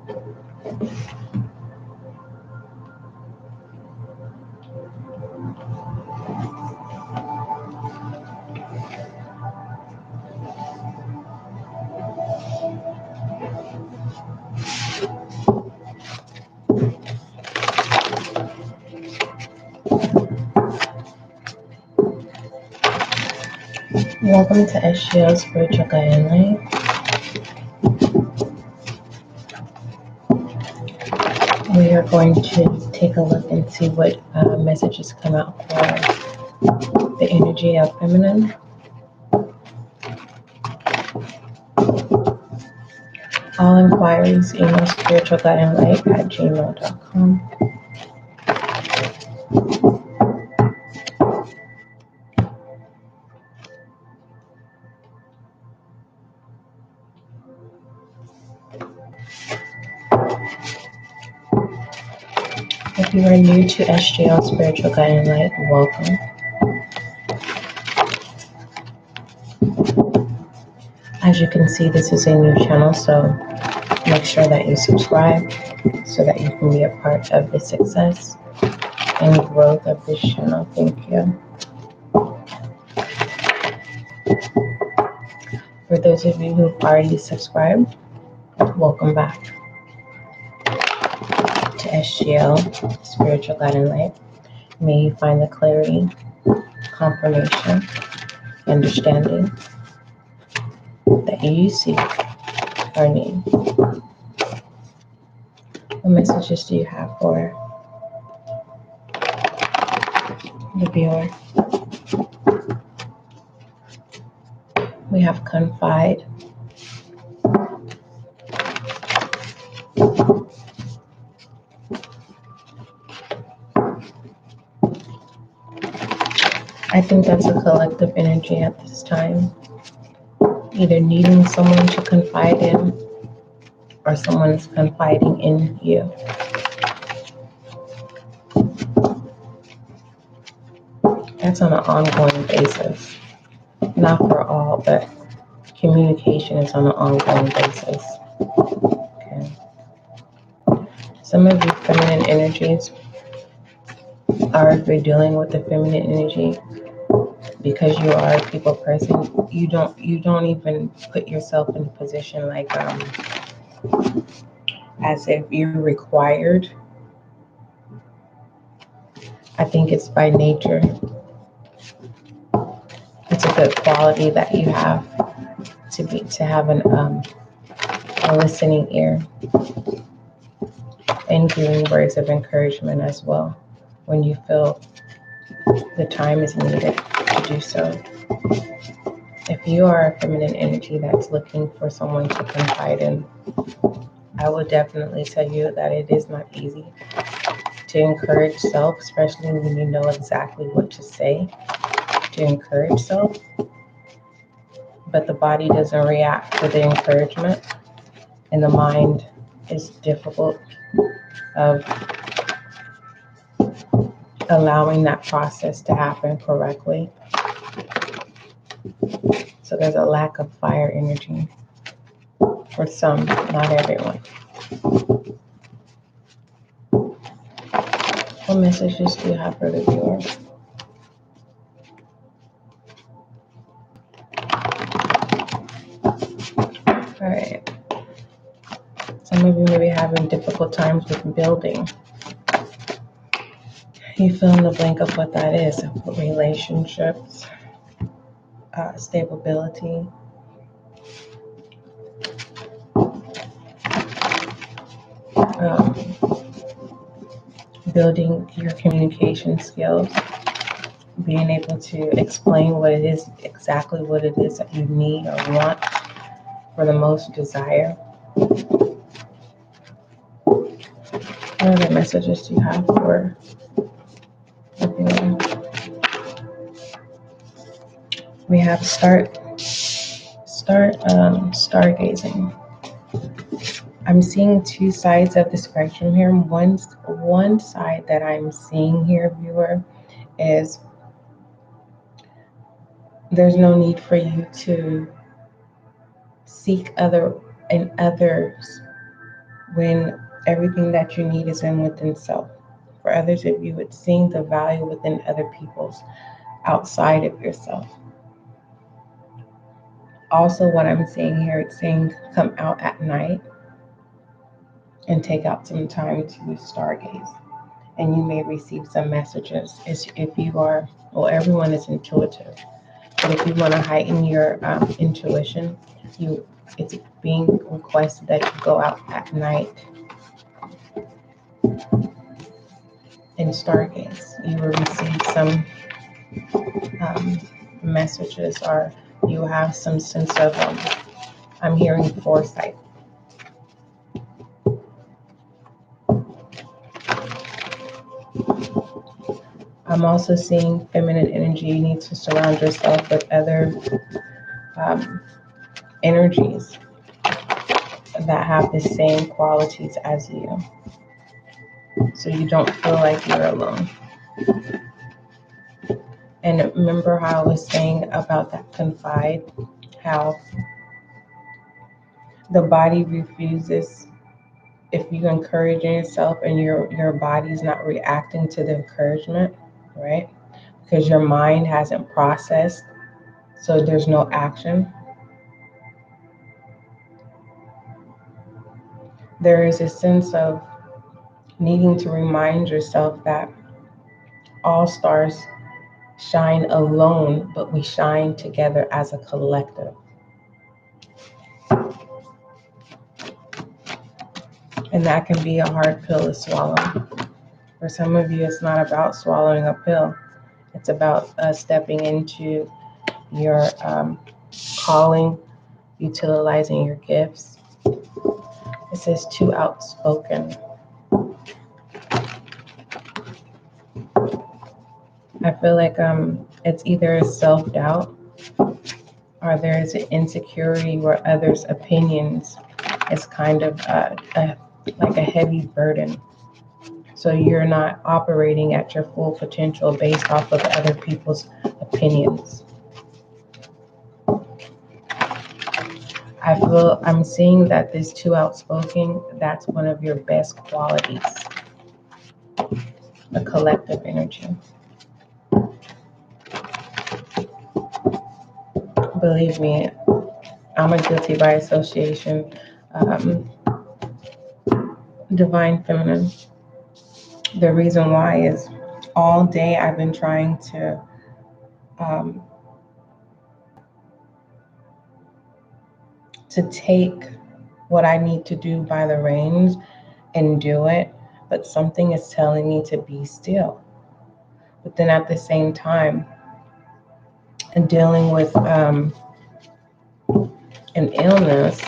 Welcome to SGL Spiritual Guidance. We are going to take a look and see what messages come out for the energy of feminine. All inquiries, email spiritualguidanglight@gmail.com. If you are new to SGL Spiritual Guidance Light, welcome. As you can see, this is a new channel, so make sure that you subscribe so that you can be a part of the success and growth of this channel. Thank you. For those of you who've already subscribed, welcome back to SGL Spiritual Guidance Light. May you find the clarity, confirmation, understanding that you seek or need. What messages do you have for the viewer? We have confide. I think that's a collective energy at this time. Either needing someone to confide in or someone is confiding in you. That's on an ongoing basis. Not for all, but communication is on an ongoing basis. Okay. Some of you feminine energies are, if you're dealing with the feminine energy, because you are a people person, you don't even put yourself in a position like as if you're required. I think it's by nature. It's a good quality that you have to have a listening ear and giving words of encouragement as well when you feel the time is needed to do so. If you are a feminine energy that's looking for someone to confide in, I will definitely tell you that it is not easy to encourage self, especially when you know exactly what to say to encourage self, but the body doesn't react to the encouragement, and the mind is difficult of allowing that process to happen correctly. So there's a lack of fire energy for some, not everyone. What messages do you have for the viewer? All right. Some of you may be having difficult times with building. You fill in the blank of what that is. Relationships, stability, building your communication skills, being able to explain what it is, exactly what it is that you need or want for the most desire. What other messages do you have for everyone? We have stargazing. I'm seeing two sides of the spectrum here. One side that I'm seeing here, viewer, is there's no need for you to seek others when everything that you need is within self. For others of you, it's seeing the value within other people's outside of yourself. Also, what I'm seeing here, it's saying come out at night and take out some time to stargaze. And you may receive some messages. If you are, well, everyone is intuitive. But if you want to heighten your intuition, it's being requested that you go out at night and stargaze. You will receive some messages, or you have some sense of, I'm hearing foresight. I'm also seeing feminine energy. You need to surround yourself with other energies that have the same qualities as you, so you don't feel like you're alone. And remember how I was saying about that confide, how the body refuses if you encourage yourself and your body's not reacting to the encouragement, right? Because your mind hasn't processed, so there's no action. There is a sense of needing to remind yourself that all stars shine alone, but we shine together as a collective. And that can be a hard pill to swallow. For some of you, it's not about swallowing a pill. It's about stepping into your calling, utilizing your gifts. It says too outspoken. I feel like it's either a self-doubt or there's an insecurity where others' opinions is kind of like a heavy burden. So you're not operating at your full potential based off of other people's opinions. I'm seeing that this too outspoken, that's one of your best qualities. The collective energy. Believe me, I'm a guilty by association. Divine feminine. The reason why is all day I've been trying to take what I need to do by the reins and do it, but something is telling me to be still. But then at the same time, and dealing with an illness,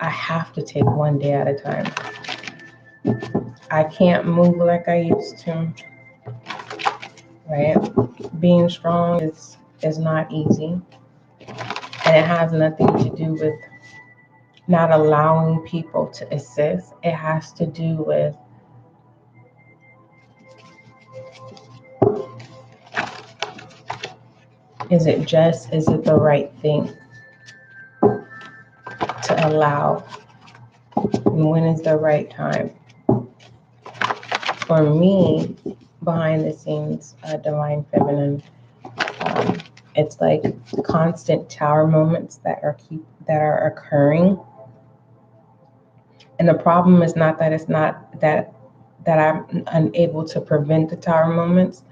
I have to take one day at a time. I can't move like I used to, right? Being strong is not easy. And it has nothing to do with not allowing people to assist. It has to do with is it the right thing to allow? And when is the right time? For me, behind the scenes, divine feminine, it's like constant tower moments that are occurring. And the problem is not that it's not that I'm unable to prevent the tower moments.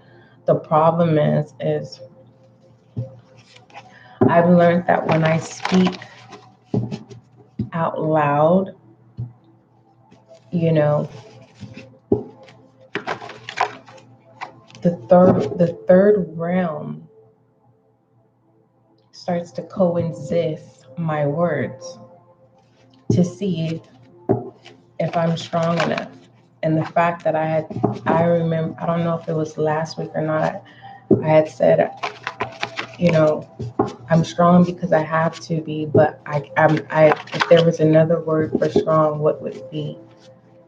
The problem is I've learned that when I speak out loud, the third realm starts to coexist my words to see if I'm strong enough. And the fact that I remember, I don't know if it was last week or not, I had said, I'm strong because I have to be, but if there was another word for strong, what would it be?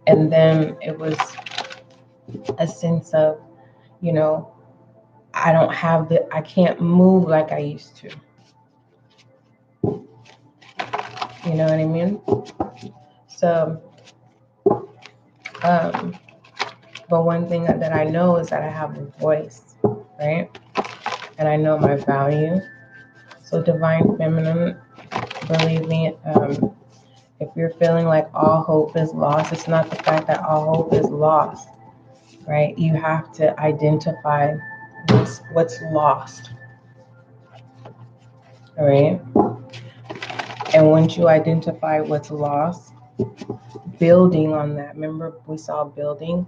And then it was a sense of, I can't move like I used to. You know what I mean? So, but one thing that I know is that I have a voice, right? And I know my value. So divine feminine, believe me, if you're feeling like all hope is lost, it's not the fact that all hope is lost, right? You have to identify what's lost, all right? And once you identify what's lost, building on that. Remember, we saw building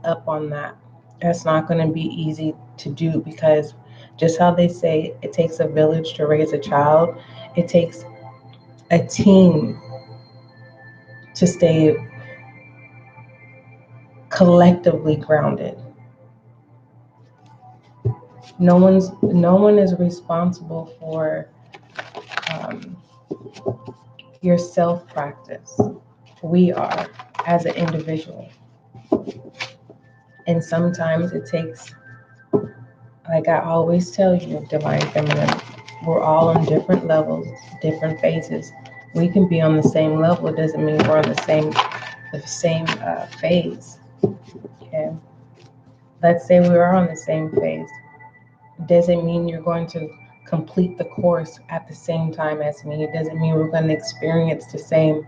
up on that. That's not going to be easy to do, because just how they say it takes a village to raise a child, it takes a team to stay collectively grounded. No one is responsible for your self practice. We are, as an individual. And sometimes it takes, like I always tell you, divine feminine, we're all on different levels, different phases. We can be on the same level. It doesn't mean we're on the same phase. Okay. Let's say we are on the same phase. It doesn't mean you're going to complete the course at the same time as me. It doesn't mean we're going to experience the same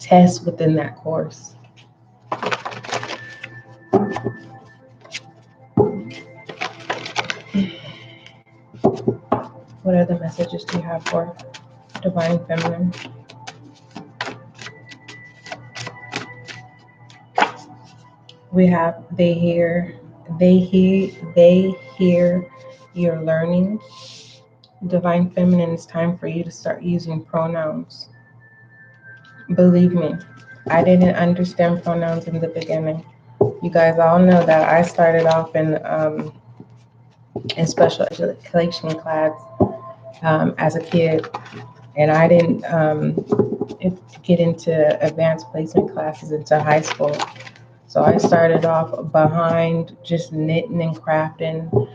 tests within that course. What other messages do you have for divine feminine? We have they hear you're learning. Divine feminine, it's time for you to start using pronouns. Believe me, I didn't understand pronouns in the beginning. You guys all know that I started off in special education class as a kid, and I didn't get into advanced placement classes until high school. So I started off behind just knitting and crafting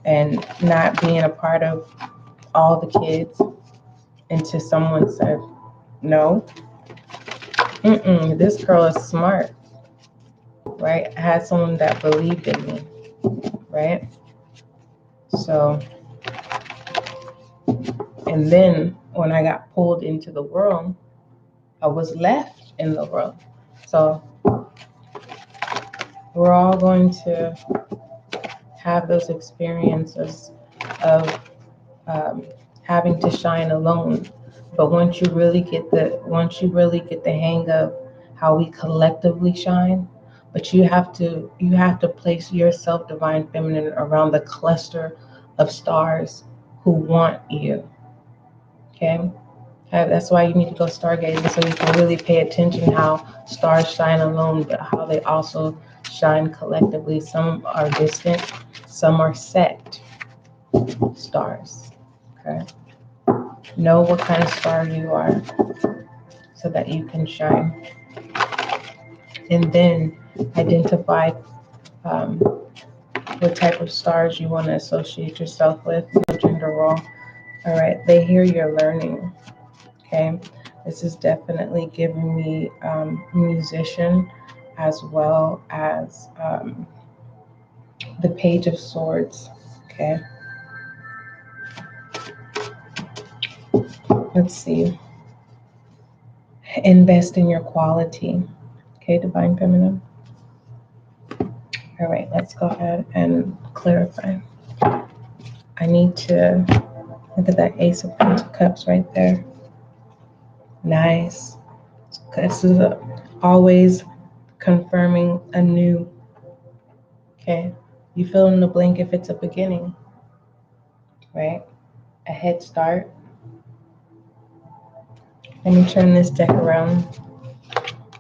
and not being a part of all the kids until someone said, no, this girl is smart, right? I had someone that believed in me, right? So, and then when I got pulled into the world, I was left in the world. So we're all going to have those experiences of having to shine alone. But once you really get the hang of how we collectively shine, but you have to place yourself, divine feminine, around the cluster of stars who want you. Okay? That's why you need to go stargazing, so you can really pay attention how stars shine alone, but how they also shine collectively. Some are distant, some are set stars. Okay? Know what kind of star you are so that you can shine. And then identify what type of stars you want to associate yourself with, your gender role. All right, they hear you're learning. Okay, this is definitely giving me musician, as well as the Page of Swords. Okay, let's see. Invest in your quality. Okay, divine feminine. All right, let's go ahead and clarify. I need to look at that Ace of Cups right there. Nice. This is always confirming anew. Okay, you fill in the blank if it's a beginning, right? A head start. Let me turn this deck around.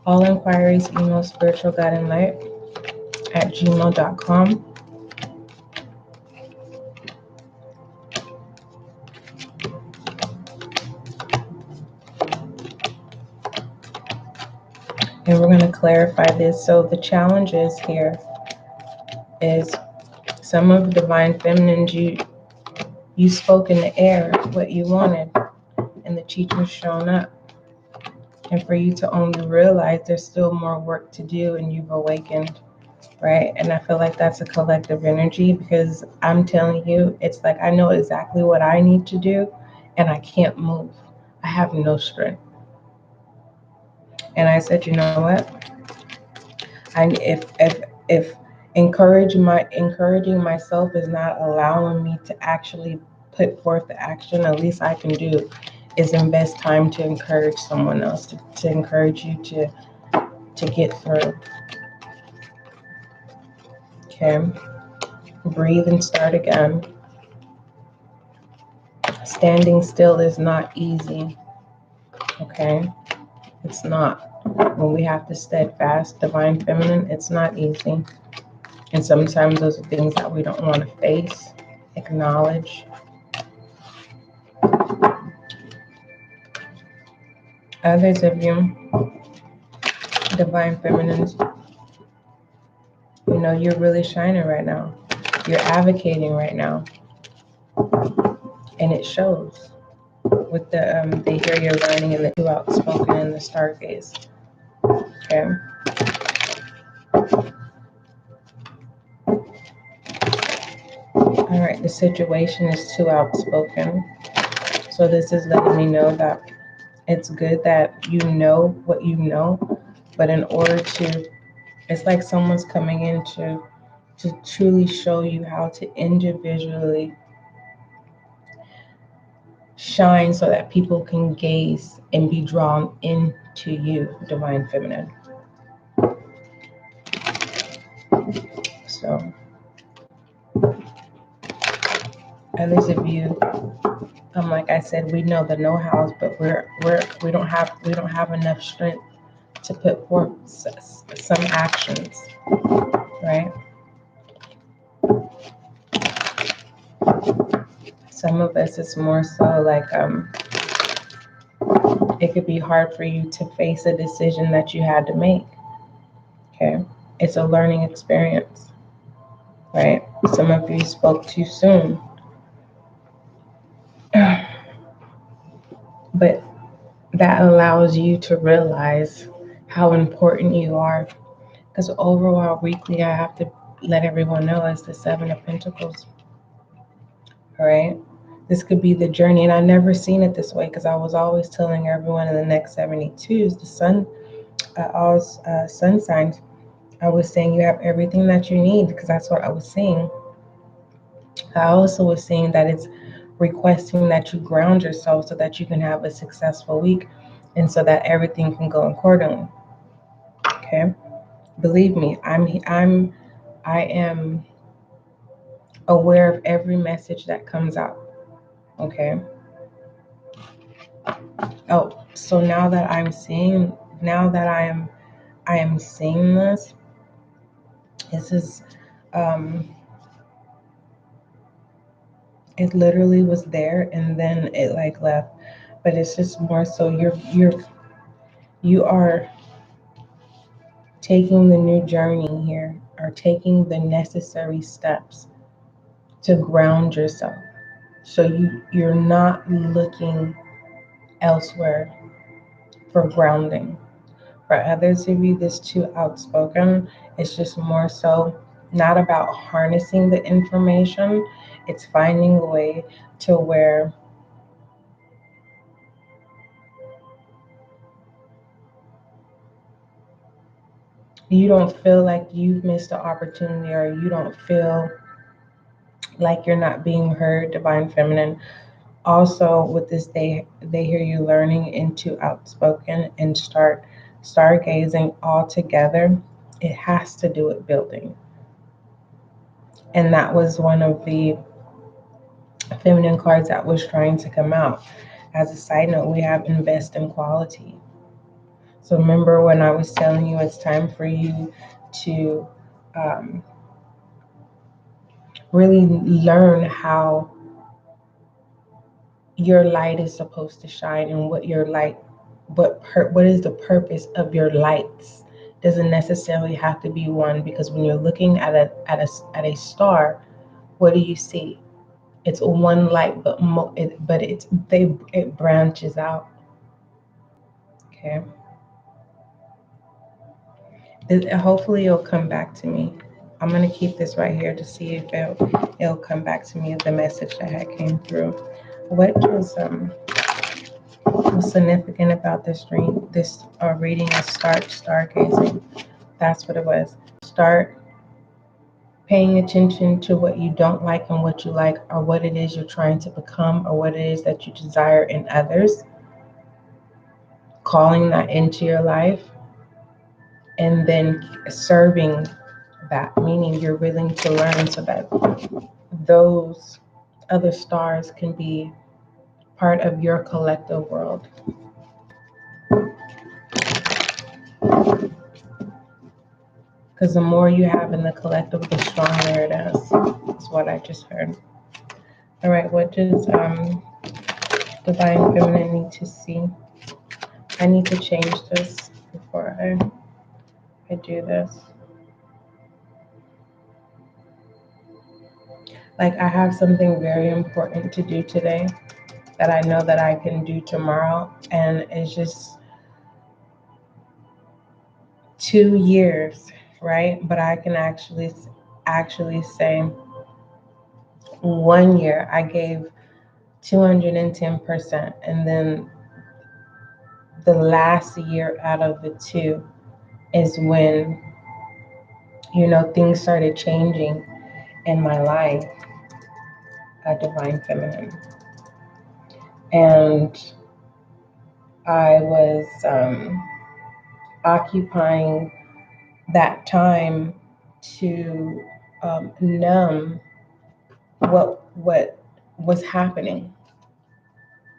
All inquiries, email spiritualguidandlight@gmail.com. And we're going to clarify this. So the challenges here is some of the divine feminines, you spoke in the air what you wanted, and the teacher's shown up. and for you to only realize there's still more work to do and you've awakened, right? And I feel like that's a collective energy, because I'm telling you, it's like I know exactly what I need to do and I can't move. I have no strength. And I said, you know what? If encouraging myself is not allowing me to actually put forth the action, at least I can do is invest time to encourage someone else, to encourage you to get through. Okay. Breathe and start again. Standing still is not easy. Okay. It's not. When we have to steadfast, divine feminine, it's not easy. And sometimes those are things that we don't want to face, acknowledge. Others of you, divine feminines, you know, you're really shining right now. You're advocating right now. And it shows with the they hear you're learning and the two outspoken and the stargaze. Okay. All right, the situation is too outspoken. So this is letting me know that it's good that you know what you know, but in order to, it's like someone's coming in to truly show you how to individually shine so that people can gaze and be drawn into you, divine feminine. So others of you, like I said, we know the know-hows, but we don't have enough strength to put forth some actions, right? Some of us, it's more so like it could be hard for you to face a decision that you had to make. Okay, it's a learning experience, right? Some of you spoke too soon, but that allows you to realize how important you are. Because overall, weekly, I have to let everyone know it's the Seven of Pentacles. All right. This could be the journey. And I never seen it this way, because I was always telling everyone in the next 72s, the sun, all sun signs, I was saying you have everything that you need, because that's what I was seeing. I also was seeing that it's requesting that you ground yourself so that you can have a successful week and so that everything can go accordingly. Okay. Believe me, I am aware of every message that comes out. Okay. Oh, so now that I am seeing this. This is it literally was there and then it like left. But it's just more so you are taking the new journey here, or taking the necessary steps to ground yourself. So you're not looking elsewhere for grounding. For others of you, this too outspoken. It's just more so not about harnessing the information. It's finding a way to where you don't feel like you've missed an opportunity, or you don't feel like you're not being heard, divine feminine. Also, with this, they hear you learning into outspoken and start stargazing all together. It has to do with building. And that was one of the feminine cards that was trying to come out. As a side note, we have invest in quality. So remember when I was telling you it's time for you to really learn how your light is supposed to shine, and what your light, what is the purpose of your lights. Doesn't necessarily have to be one, because when you're looking at a star, what do you see? It's one light, but it branches out. Okay. Hopefully it'll come back to me. I'm going to keep this right here to see if it'll come back to me, the message that had came through. What was significant about this dream, this reading is start stargazing. That's what it was. Start paying attention to what you don't like and what you like, or what it is you're trying to become, or what it is that you desire in others. Calling that into your life, and then serving that, meaning you're willing to learn so that those other stars can be part of your collective world. Because the more you have in the collective, the stronger it is. That's what I just heard. All right, what does Divine Feminine need to see? I need to change this before I do this. Like, I have something very important to do today that I know that I can do tomorrow, and it's just 2 years, right? But I can actually say 1 year I gave 210%, and then the last year out of the 2 is when, things started changing in my life at Divine Feminine. And I was occupying that time to numb what was happening.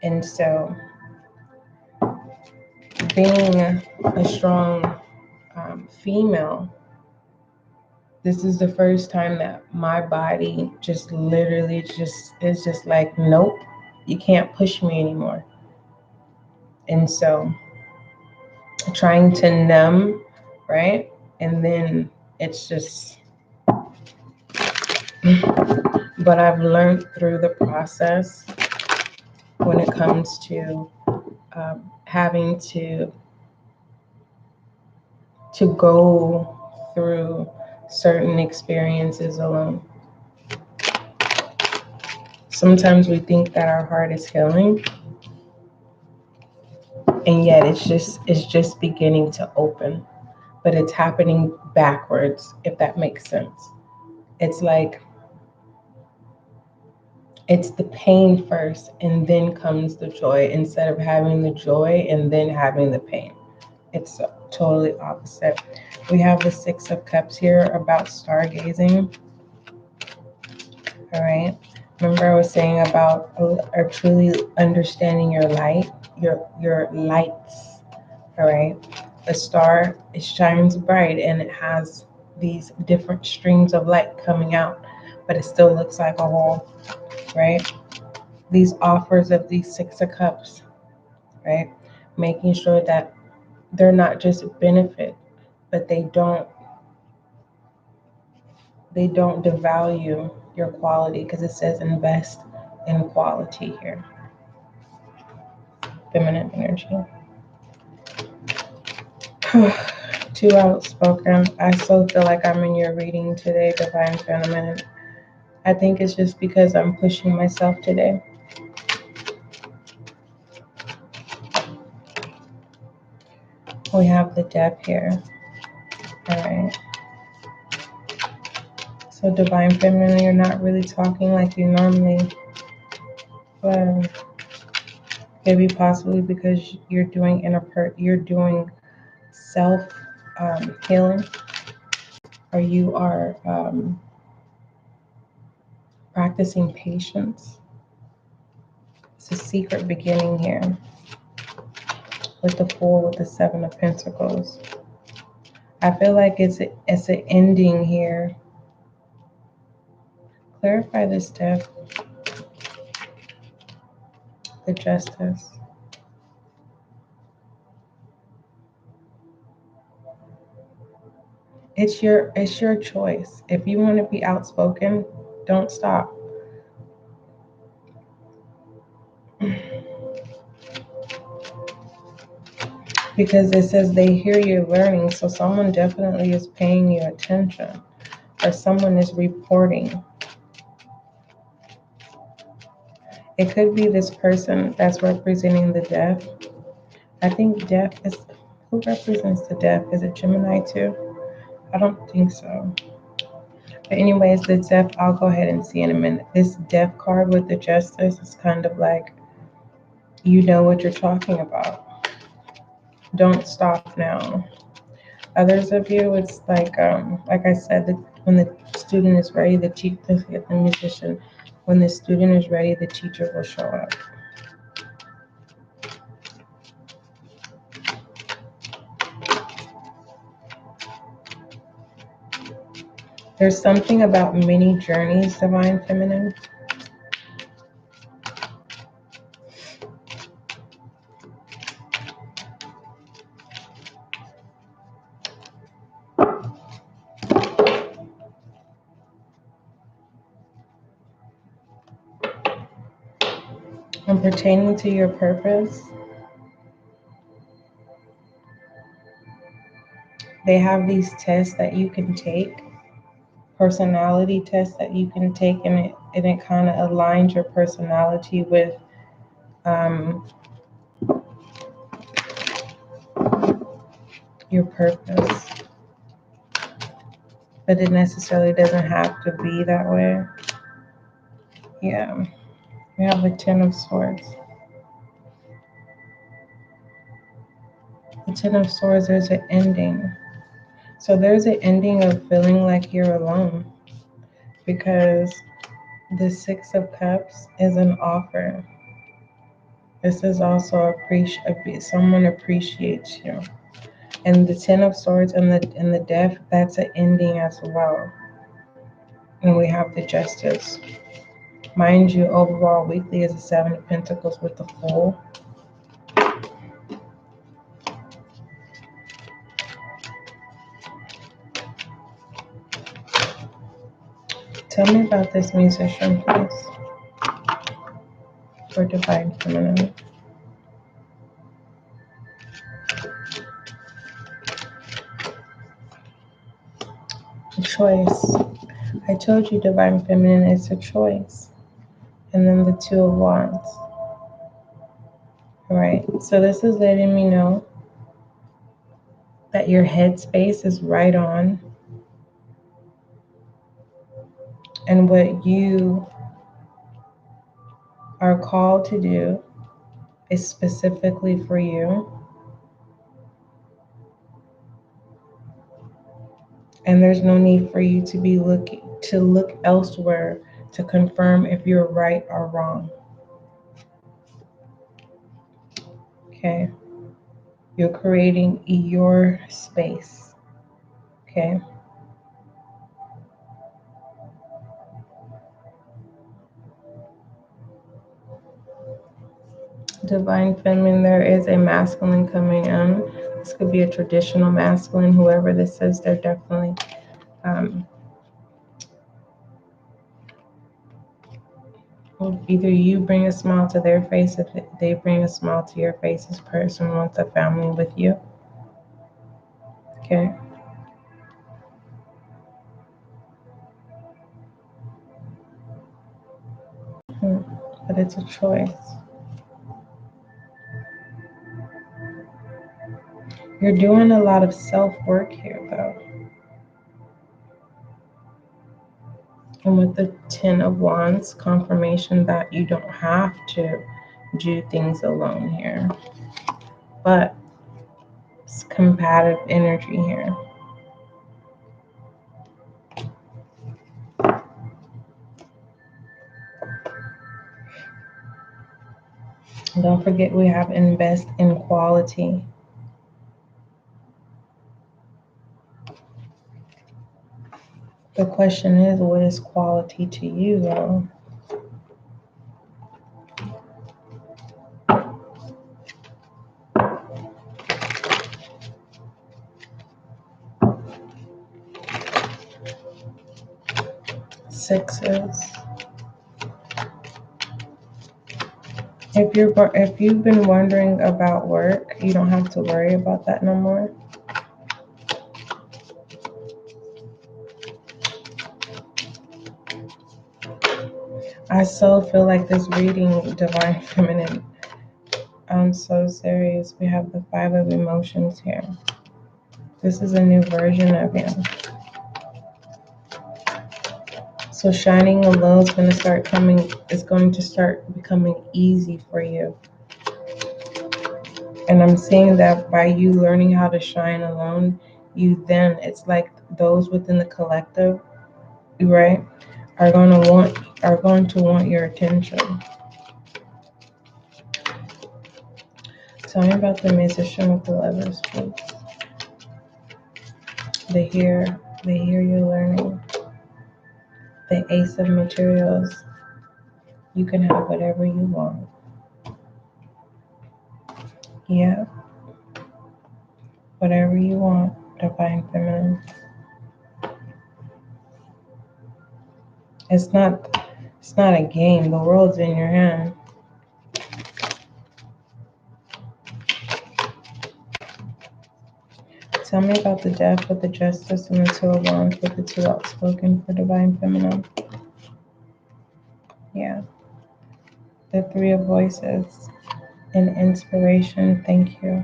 And so, being a strong female, this is the first time that my body just literally is just like, nope, you can't push me anymore. And so, trying to numb, right? And then it's just, but I've learned through the process when it comes to having to go through certain experiences alone. Sometimes we think that our heart is healing, and yet it's just beginning to open, but it's happening backwards, if that makes sense. It's like it's the pain first, and then comes the joy, instead of having the joy and then having the pain. It's totally opposite. We have the 6 of Cups here about stargazing. All right. Remember I was saying about truly understanding your light, your lights. All right. The star, it shines bright and it has these different streams of light coming out, but it still looks like a whole, right? These offers of these 6 of Cups, right? Making sure that they're not just benefit, but they don't devalue your quality, because it says invest in quality here. Feminine energy. Too outspoken. I so feel like I'm in your reading today, Divine Feminine. I think it's just because I'm pushing myself today. We have the Death here. All right. So Divine Feminine, you're not really talking like you normally. But maybe possibly because you're doing self healing, or you are practicing patience. It's a secret beginning here with the Fool, with the 7 of Pentacles. I feel like it's an ending here. Clarify this, Death. The Justice. It's your choice. If you want to be outspoken, don't stop. Because it says they hear you learning, so someone definitely is paying you attention, or someone is reporting. It could be this person that's representing the death. I think death is, who represents the death? Is it Gemini too? I don't think so. But anyways, the death, I'll go ahead and see in a minute. This death card with the justice is kind of like, you know what you're talking about. Don't stop now. Others of you, it's like I said, when the student is ready, the musician, when the student is ready, the teacher will show up. There's something about many journeys, Divine Feminine. And pertaining to your purpose, they have these tests that you can take, personality tests that you can take, and it kind of aligns your personality with your purpose. But it necessarily doesn't have to be that way. Yeah, we have the Ten of Swords. The Ten of Swords, there's an ending. So there's an ending of feeling like you're alone, because the Six of Cups is an offer. This is also someone appreciates you. And the Ten of Swords and the Death, that's an ending as well. And we have the Justice. Mind you, overall weekly is the Seven of Pentacles with the Fool. Tell me about this musician, please. For Divine Feminine. A choice. I told you, Divine Feminine, it's a choice. And then the Two of Wands. Alright, so this is letting me know that your headspace is right on. And what you are called to do is specifically for you. And there's no need for you to be look elsewhere to confirm if you're right or wrong. Okay? You're creating your space. Okay? Divine Feminine, there is a masculine coming in. This could be a traditional masculine. Whoever this is, they're definitely either you bring a smile to their face, if they bring a smile to your face. This person wants a family with you. Okay. But it's a choice. You're doing a lot of self-work here, though. And with the Ten of Wands, confirmation that you don't have to do things alone here. But it's combative energy here. And don't forget, we have invest in quality. The question is, what is quality to you, though? Sixes. If you've been wondering about work, you don't have to worry about that no more. I so feel like this reading, Divine Feminine. I'm so serious. We have the 5 of emotions here. This is a new version of you. So shining alone is going to start coming. It's going to start becoming easy for you. And I'm seeing that by you learning how to shine alone, it's like those within the collective, right, are going to want your attention. Tell me about the Musician with the Lovers, please. They hear you learning. The Ace of Materials. You can have whatever you want. Yeah. Whatever you want, Divine Feminine. It's not a game. The world's in your hand. Tell me about the Death with the Justice and the 2 of Wands with the 2 outspoken for Divine Feminine. Yeah. The 3 of Voices and Inspiration. Thank you.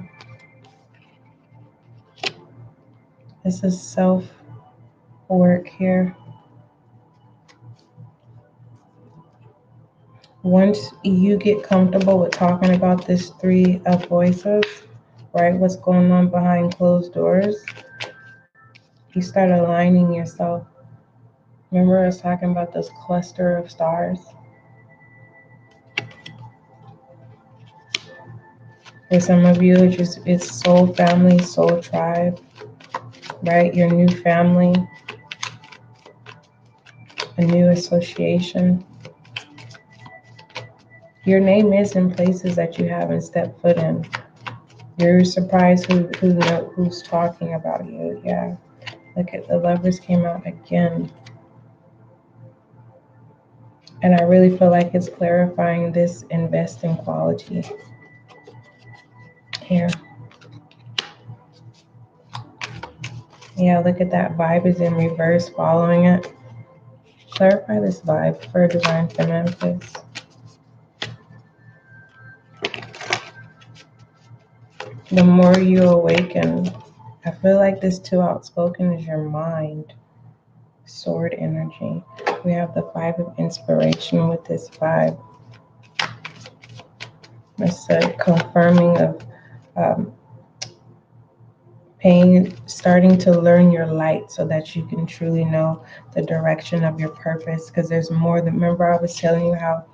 This is self-work here. Once you get comfortable with talking about this 3 of Voices, right, what's going on behind closed doors, you start aligning yourself. Remember I was talking about this cluster of stars? For some of you, it's soul family, soul tribe, right? Your new family, a new association. Your name is in places that you haven't stepped foot in. You're surprised who's talking about you. Yeah. Look at the Lovers came out again. And I really feel like it's clarifying this investing quality here. Yeah, look at that. Vibe is in reverse following it. Clarify this vibe for Divine Feminine, please. The more you awaken, I feel like this 2 outspoken is your mind. Sword energy. We have the 5 of Inspiration with this vibe. It's a confirming of starting to learn your light so that you can truly know the direction of your purpose, because there's more than, remember I was telling you how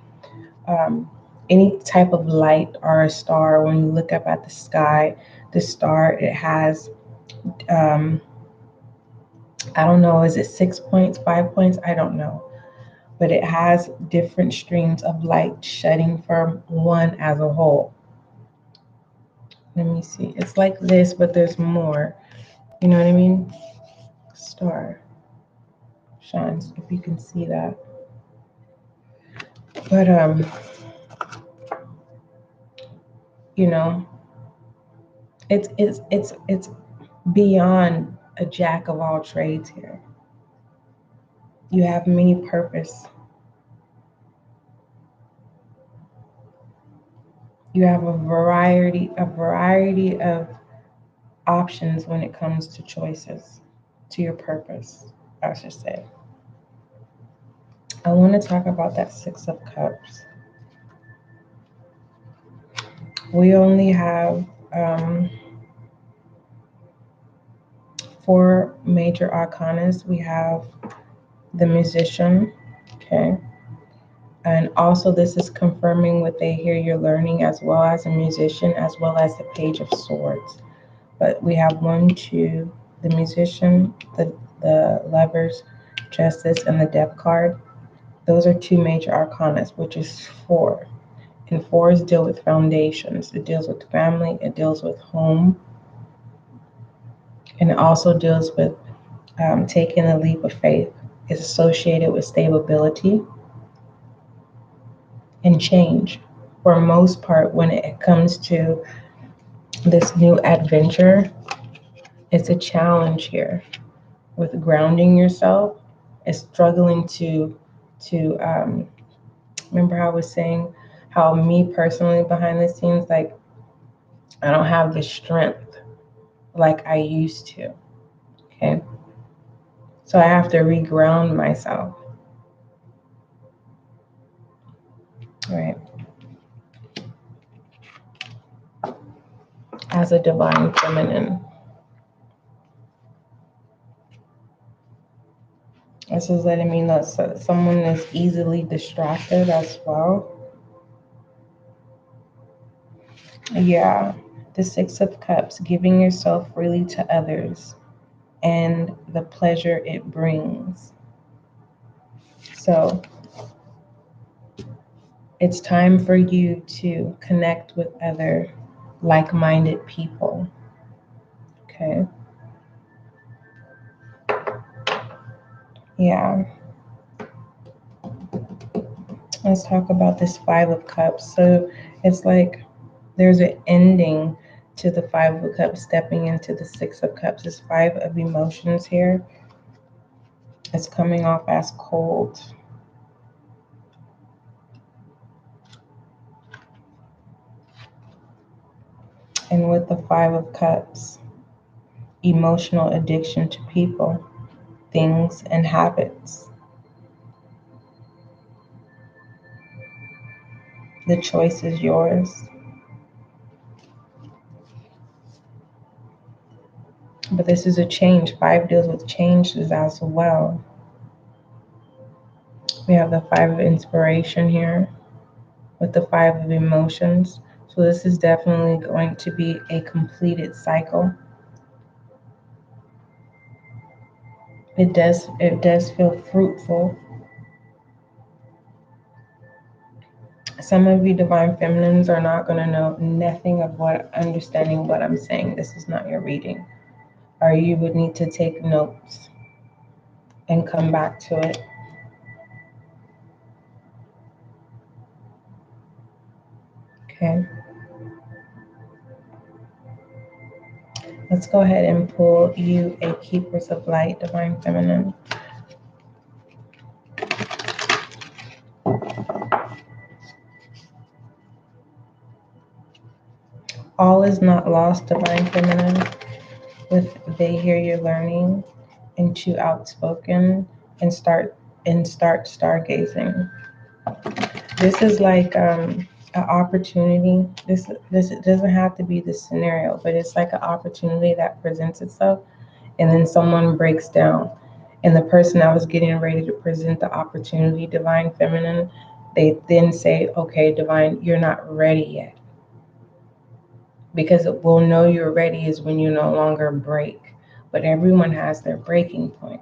any type of light or a star, when you look up at the sky, the star, it has I don't know, is it 6 points, 5 points? I don't know. But it has different streams of light shedding from one as a whole. Let me see. It's like this, but there's more. You know what I mean? Star shines, if you can see that. But you know, it's beyond a jack of all trades here. You have many purpose. You have a variety of options when it comes to choices, to your purpose, I should say. I want to talk about that 6 of Cups. We only have 4 major arcanas. We have the Musician, okay? And also this is confirming what they hear you're learning, as well as a musician, as well as the Page of Swords. But we have 1, 2, the Musician, the Lovers, Justice, and the Death card. Those are 2 major arcanas, which is 4. And 4s deal with foundations. It deals with family. It deals with home. And it also deals with taking a leap of faith. It's associated with stability and change, for most part, when it comes to this new adventure, it's a challenge here with grounding yourself. It's struggling to remember how I was saying how me personally behind the scenes, like I don't have the strength like I used to. Okay. So I have to reground myself. Right. As a divine feminine. This is letting me know that someone is easily distracted as well. Yeah. The Six of Cups, giving yourself freely to others and the pleasure it brings. So it's time for you to connect with other like-minded people. Okay. Yeah. Let's talk about this Five of Cups. So it's like there's an ending to the Five of Cups, stepping into the Six of Cups. This Five of Emotions here. It's coming off as cold. And with the Five of Cups, emotional addiction to people, things, and habits. The choice is yours. But this is a change. Five deals with changes as well. We have the Five of Inspiration here with the Five of Emotions. So this is definitely going to be a completed cycle. It does feel fruitful. Some of you divine feminines are not going to know nothing of understanding what I'm saying. This is not your reading. Or you would need to take notes and come back to it. Okay. Let's go ahead and pull you a Keepers of Light, divine feminine. All is not lost, divine feminine. With they hear you're learning and too outspoken and start stargazing. This is like an opportunity. This doesn't have to be the scenario, but it's like an opportunity that presents itself, and then someone breaks down, and the person that was getting ready to present the opportunity, divine feminine, they then say, "Okay, divine, you're not ready yet." Because we'll know you're ready is when you no longer break. But everyone has their breaking point.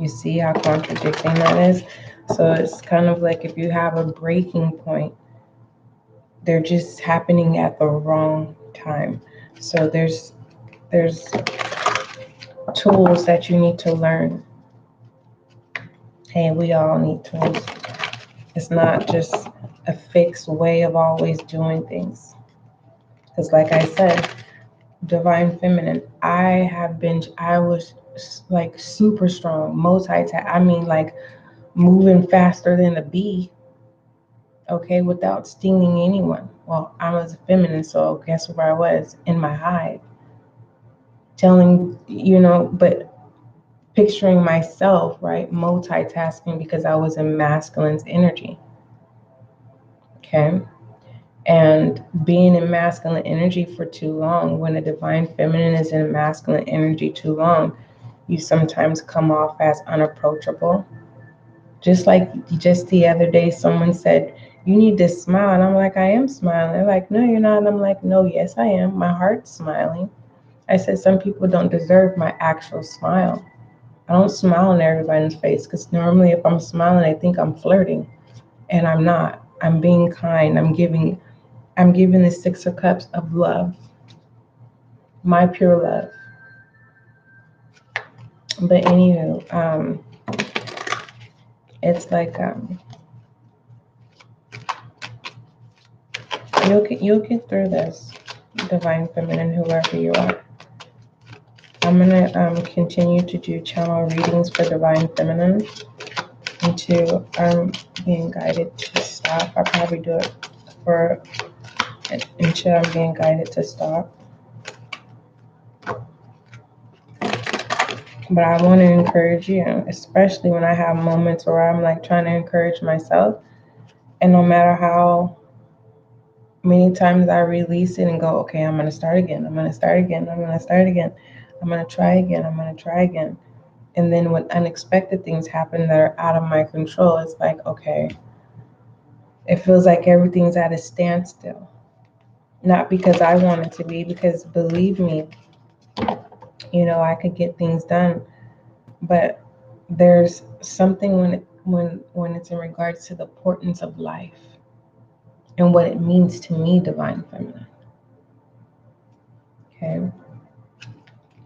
You see how contradicting that is? So it's kind of like if you have a breaking point, they're just happening at the wrong time. So there's tools that you need to learn. Hey, we all need tools. It's not just a fixed way of always doing things. Because like I said, divine feminine, I was like super strong, I mean like moving faster than a bee, okay, without stinging anyone. Well, I was a feminine, so guess where I was? In my hive. But picturing myself, right, multitasking because I was in masculine's energy, okay? And being in masculine energy for too long, when a divine feminine is in masculine energy too long, you sometimes come off as unapproachable. Just like just the other day, someone said, "You need to smile." And I'm like, "I am smiling." They're like, "No, you're not." And I'm like, "No, yes, I am. My heart's smiling." I said, "Some people don't deserve my actual smile." I don't smile in everybody's face because normally if I'm smiling, they think I'm flirting. And I'm not. I'm being kind. I'm giving the Six of Cups of love, my pure love. But anywho, it's like You'll get through this, Divine Feminine, whoever you are. I'm gonna continue to do channel readings for Divine Feminine until I'm being guided to stop. I'll probably do it for until I'm being guided to stop. But I want to encourage you, especially when I have moments where I'm like trying to encourage myself. And no matter how many times I release it and go, okay, I'm going to start again. I'm going to start again. I'm going to start again. I'm going to try again. I'm going to try again. And then when unexpected things happen that are out of my control, it's like, okay, it feels like everything's at a standstill. Not because I want it to be, because believe me, I could get things done. But there's something when it's in regards to the importance of life and what it means to me, Divine Feminine. Okay,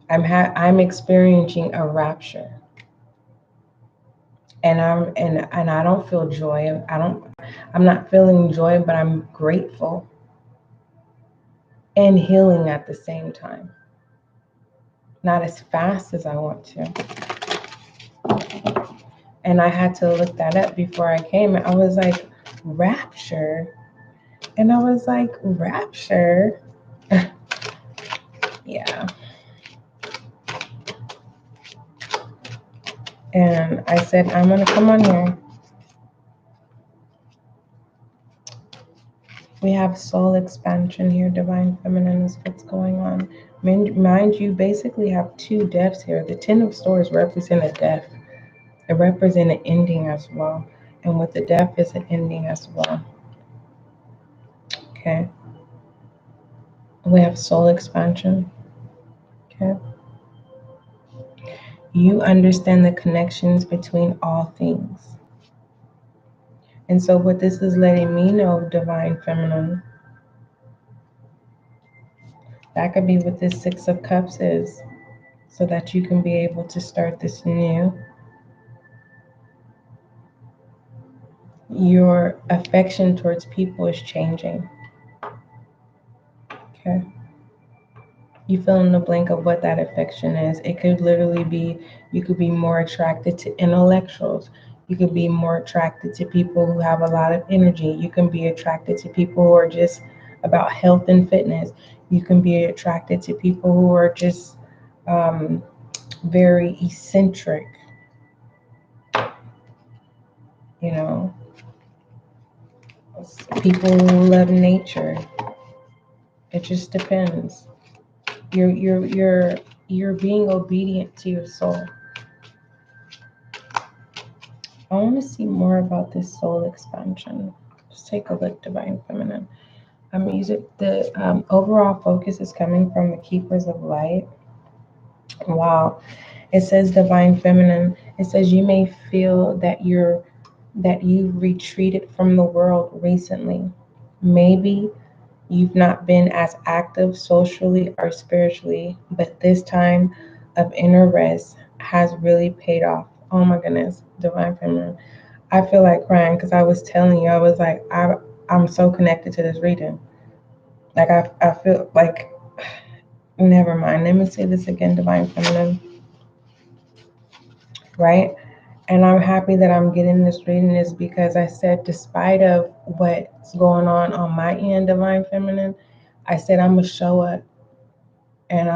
I'm experiencing a rapture, and I don't feel joy. I'm not feeling joy, but I'm grateful and healing at the same time. Not as fast as I want to. And I had to look that up before I came. I was like, rapture. And I was like, rapture? Yeah. And I said, I'm going to come on here. We have soul expansion here. Divine Feminine is what's going on. Mind you, basically have two deaths here. The Ten of Swords represent a death. It represents an ending as well. And with the death is an ending as well. Okay. We have soul expansion. Okay. You understand the connections between all things. And so what this is letting me know, Divine Feminine, that could be what this Six of Cups is, so that you can be able to start this new. Your affection towards people is changing. Okay. You fill in the blank of what that affection is. It could literally be, you could be more attracted to intellectuals. You could be more attracted to people who have a lot of energy. You can be attracted to people who are just about health and fitness. You can be attracted to people who are just very eccentric. People who love nature. It just depends. You're being obedient to your soul. I want to see more about this soul expansion. Just take a look, Divine Feminine. I'm using the overall focus is coming from the Keepers of Light. Wow. It says, Divine Feminine. It says you may feel that you've retreated from the world recently. Maybe you've not been as active socially or spiritually, but this time of inner rest has really paid off. Oh my goodness, Divine Feminine. I feel like crying because I was telling you, I was like, I'm so connected to this reading. Like I feel like, never mind. Let me say this again, Divine Feminine. Right? And I'm happy that I'm getting this reading is because I said, despite of what's going on my end, Divine Feminine, I said I'm gonna show up, and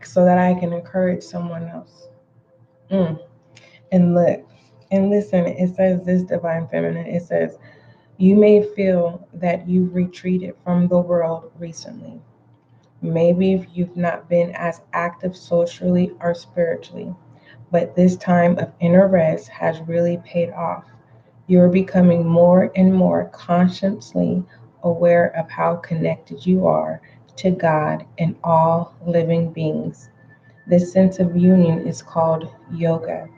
so that I can encourage someone else. And look, and listen. It says this, Divine Feminine. It says you may feel that you've retreated from the world recently. Maybe if you've not been as active socially or spiritually. But this time of inner rest has really paid off. You're becoming more and more consciously aware of how connected you are to God and all living beings. This sense of union is called yoga.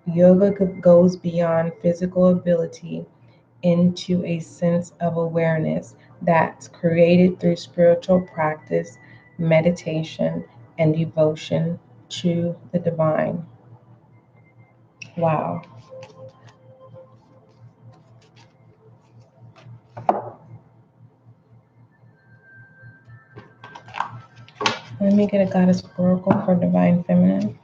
Yoga goes beyond physical ability into a sense of awareness that's created through spiritual practice, meditation, and devotion to the divine. Wow. Let me get a goddess oracle for divine feminine.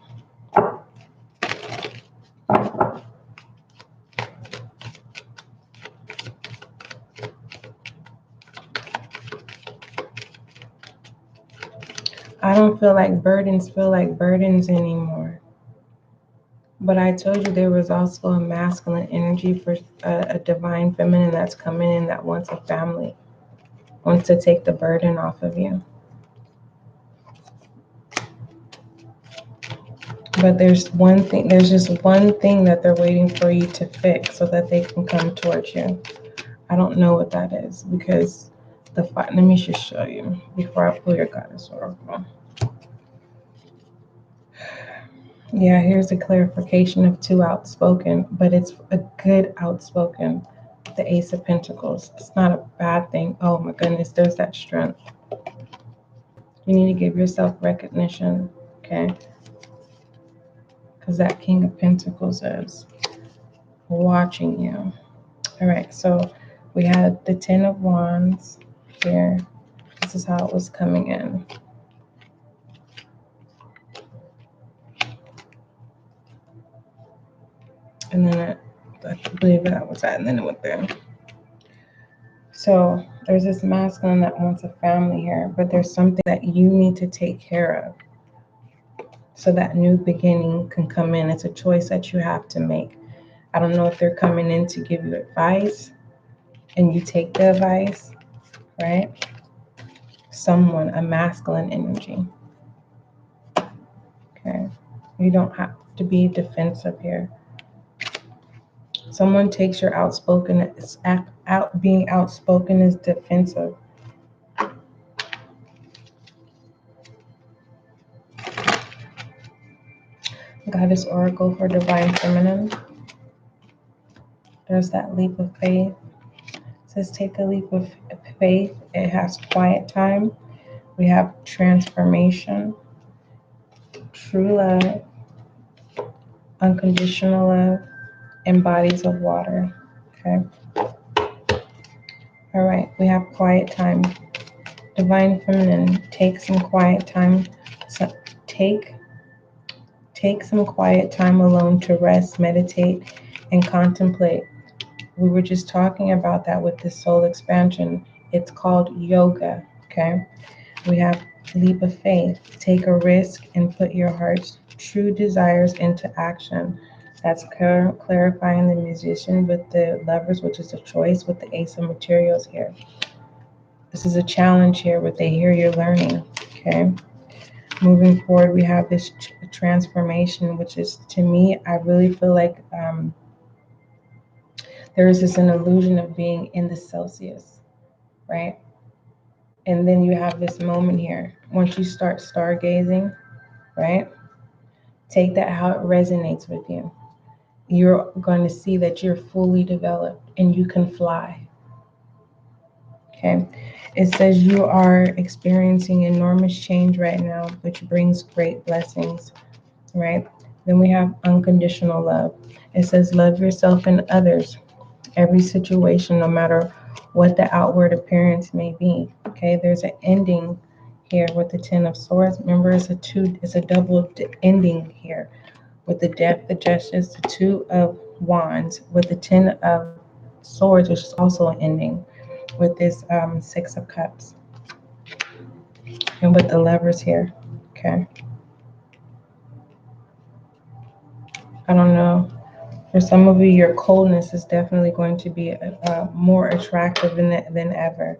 I don't feel like burdens anymore. But I told you there was also a masculine energy for a divine feminine that's coming in that wants a family, wants to take the burden off of you. But there's just one thing that they're waiting for you to fix so that they can come towards you. I don't know what that is because let me just show you before I pull your goddess oracle. Yeah, here's a clarification of too outspoken, but it's a good outspoken. The Ace of Pentacles. It's not a bad thing. Oh my goodness, there's that strength. You need to give yourself recognition, okay? Because that King of Pentacles is watching you. All right, so we had the Ten of Wands here. This is how it was coming in. And then I believe that was that, and then it went there. So there's this masculine that wants a family here, but there's something that you need to take care of so that new beginning can come in. It's a choice that you have to make. I don't know if they're coming in to give you advice and you take the advice, right? Someone, a masculine energy. Okay. You don't have to be defensive here. Someone takes your being outspoken is defensive. Goddess Oracle for Divine Feminine. There's that leap of faith. It says take a leap of faith. It has quiet time. We have transformation, true love, unconditional love, and bodies of water. Okay. All right. We have quiet time. Divine Feminine, take some quiet time. So take some quiet time alone to rest, meditate, and contemplate. We were just talking about that with the soul expansion. It's called yoga, okay? We have leap of faith. Take a risk and put your heart's true desires into action. That's clarifying the musician with the lovers, which is a choice with the ace of materials here. This is a challenge here where they hear you're learning, okay? Moving forward, we have this transformation, which is, to me, I really feel like there is an illusion of being in the Celsius, right? And then you have this moment here. Once you start stargazing, right? Take that how it resonates with you. You're going to see that you're fully developed and you can fly. Okay. It says you are experiencing enormous change right now, which brings great blessings, right? Then we have unconditional love. It says love yourself and others. Every situation, no matter what the outward appearance may be. Okay, there's an ending here with the Ten of Swords. Remember, it's a double ending here with the Death, the Justice, the Two of Wands, with the Ten of Swords, which is also an ending, with this Six of Cups, and with the Lovers here. Okay, I don't know. For some of you, your coldness is definitely going to be more attractive than ever.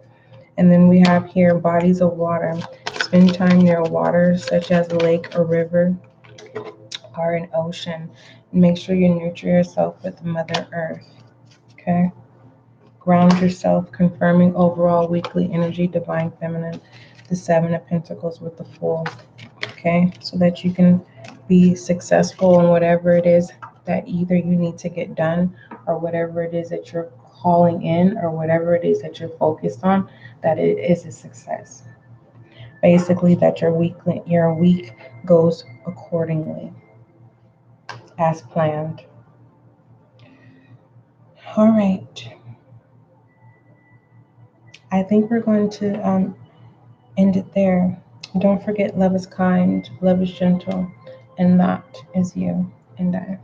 And then we have here bodies of water. Spend time near water, such as a lake or river or an ocean. Make sure you nurture yourself with Mother Earth. Okay? Ground yourself, confirming overall weekly energy, Divine Feminine, the Seven of Pentacles with the Fool. Okay? So that you can be successful in whatever it is that either you need to get done or whatever it is that you're calling in or whatever it is that you're focused on, that it is a success. Basically, that your week goes accordingly as planned. All right. I think we're going to end it there. Don't forget, love is kind, love is gentle, and that is you and I.